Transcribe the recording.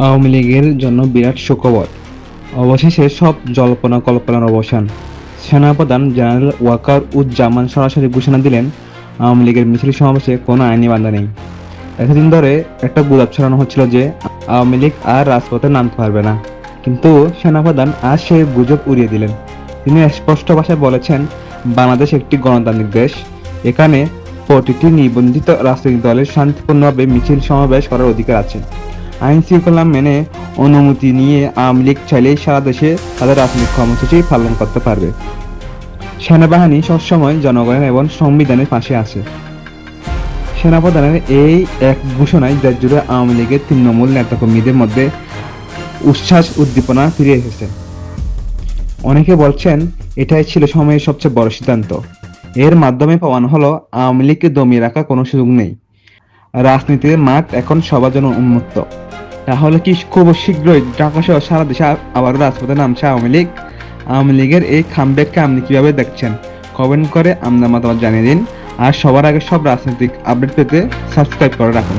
আওয়ামী লীগের জন্য বিরাট সুখবর। অবশেষে সব জল্পনা কল্পনার অবসান। সেনাপ্রধান জেনারেল ওয়াকার-উজ-জামান সরাসরি ঘোষণা দিলেন, আওয়ামী লীগের মিছিল সমাবেশে কোনো আইনি বাধা নেই। এতদিন ধরে একটা গুজব ছড়ানো হচ্ছিল যে আওয়ামী লীগ আর রাজপথে নামতে পারবে না, কিন্তু সেনাপ্রধান আজ সেই গুজব উড়িয়ে দিলেন। তিনি স্পষ্ট ভাষায় বলেছেন, বাংলাদেশ একটি গণতান্ত্রিক দেশ। এখানে প্রতিটি নিবন্ধিত রাজনৈতিক দলের শান্তিপূর্ণভাবে মিছিল সমাবেশ করার অধিকার আছে। আইন শৃঙ্খলা মেনে অনুমতি নিয়ে আওয়ামী লীগ চাইলেই সারা দেশে তাদের রাজনৈতিক কর্মসূচি পালন করতে পারবে। সেনাবাহিনী সবসময় জনগণের এবং সংবিধানের পাশে আছে। সেনাপ্রধানের এই এক ঘোষণায় দেশজুড়ে আওয়ামী লীগের তৃণমূল নেতাকর্মীদের মধ্যে উচ্ছ্বাস উদ্দীপনা ফিরে এসেছে। অনেকে বলছেন, এটাই ছিল সময়ের সবচেয়ে বড় সিদ্ধান্ত। এর মাধ্যমে প্রমাণ হলো, আওয়ামী লীগকে দমিয়ে রাখার কোনো সুযোগ নেই। রাজনীতির মাঠ এখন সবার জন্য উন্মুক্ত। তাহলে কি খুব শীঘ্রই ঢাকা সহ সারা দেশে আবার রাজপথে নামছে আওয়ামী লীগ? আওয়ামী লীগের এই কামব্যাককে আপনি কিভাবে দেখছেন? কমেন্ট করে আপনার মতামত জানিয়ে দিন। আর সবার আগে সব রাজনৈতিক আপডেট পেতে সাবস্ক্রাইব করে রাখুন।